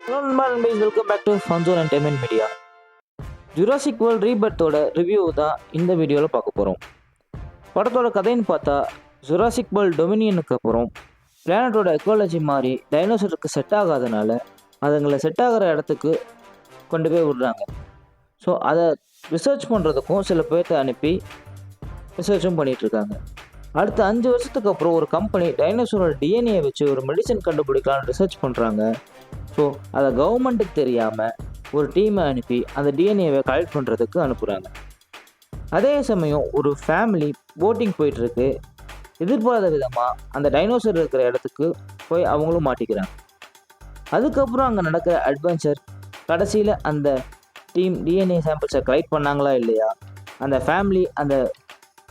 Hello நண்பர்களே, welcome back to Funzone entertainment media. Jurassic World ரீபர்த்தோட review தான் இந்த வீடியோவில் பார்க்க போகிறோம். படத்தோட கதைன்னு பார்த்தா, ஜுராசிக் வேர்ல்ட் டொமினியனுக்கு அப்புறம் பிளானட்டோட எக்காலஜி மாறி டைனோசருக்கு செட் ஆகாதனால அதுங்களை செட் ஆகிற இடத்துக்கு கொண்டு போய் விடுறாங்க. ஸோ அதை ரிசர்ச் பண்ணுறதுக்கும் சில பேர்த்த அனுப்பி ரிசர்ச்சும் பண்ணிகிட்ருக்காங்க. அடுத்த 5 வருஷத்துக்கு அப்புறம் ஒரு கம்பெனி டைனோசரோட டிஎன்ஏ வச்சு ஒரு மெடிசன் கண்டுபிடிக்கலாம்னு ரிசர்ச் பண்ணுறாங்க. ஸோ அதை கவர்மெண்ட்டுக்கு தெரியாமல் ஒரு டீமை அனுப்பி அந்த டிஎன்ஏவை கலெக்ட் பண்ணுறதுக்கு அனுப்புகிறாங்க. அதே சமயம் ஒரு ஃபேமிலி போட்டிங் போயிட்டுருக்கு. எதிர்பாராத விதமாக அந்த டைனோசர் இருக்கிற இடத்துக்கு போய் அவங்களும் மாட்டிக்கிறாங்க. அதுக்கப்புறம் அங்கே நடக்கிற அட்வென்ச்சர், கடைசியில் அந்த டீம் டிஎன்ஏ சாம்பிள்ஸை கலெக்ட் பண்ணாங்களா இல்லையா, அந்த ஃபேமிலி அந்த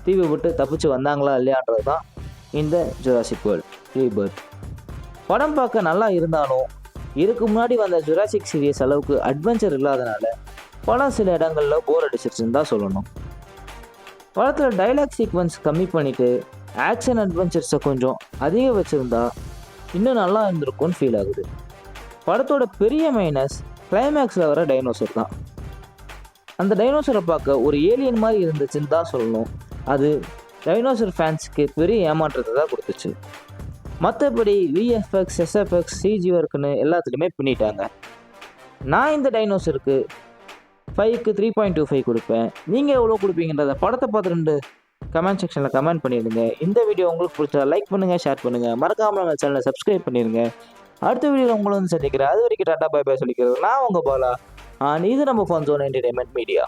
தீவை விட்டு தப்பிச்சு வந்தாங்களா இல்லையான்றது தான் இந்த ஜுராசிக் வேர்ல்ட் ரீபர்த். படம் பார்க்க நல்லா இருந்தாலும் இதுக்கு முன்னாடி வந்த ஜுராசிக் சீரியஸ் அளவுக்கு அட்வென்ச்சர் இல்லாதனால படம் சில இடங்களில் போர் அடிச்சிருச்சுன்னு தான் சொல்லணும். படத்தில் டைலாக் சீக்வன்ஸ் கம்மி பண்ணிவிட்டு ஆக்ஷன் அட்வென்ச்சர்ஸை கொஞ்சம் அதிகம் வச்சுருந்தா இன்னும் நல்லா இருந்திருக்கும்னு ஃபீல் ஆகுது. படத்தோட பெரிய மைனஸ் கிளைமேக்ஸில் வர டைனோசர் தான். அந்த டைனோசரை பார்க்க ஒரு ஏலியன் மாதிரி இருந்துச்சுன்னு தான் சொல்லணும். அது டைனோசர் ஃபேன்ஸுக்கு பெரிய ஏமாற்றத்தை தான் கொடுத்துச்சு. மற்றபடி விஎஃப்எக்ஸ், எஸ்எஃப்எக்ஸ், சிஜி ஒர்க்குன்னு எல்லாத்துலேயுமே பின்னிட்டாங்க. நான் இந்த டைனோசருக்கு 5க்கு 3.25 கொடுப்பேன். நீங்கள் எவ்வளோ கொடுப்பீங்கன்றத படத்தை பார்த்துட்டு கமெண்ட் செக்ஷனில் கமெண்ட் பண்ணிடுங்க. இந்த வீடியோ உங்களுக்கு பிடிச்சா லைக் பண்ணுங்கள், ஷேர் பண்ணுங்கள், மறக்காமல் நம்ம சேனலை சப்ஸ்கிரைப் பண்ணிடுங்க. அடுத்த வீடியோவில் உங்களை வந்து சந்திக்கிறேன். அது வரைக்கும் டாட்டா பை பை சொல்லிக்கிறது நான் உங்கள் பாலா. இது நம்ம ஃபன்சோன் என்டர்டைன்மெண்ட் மீடியா.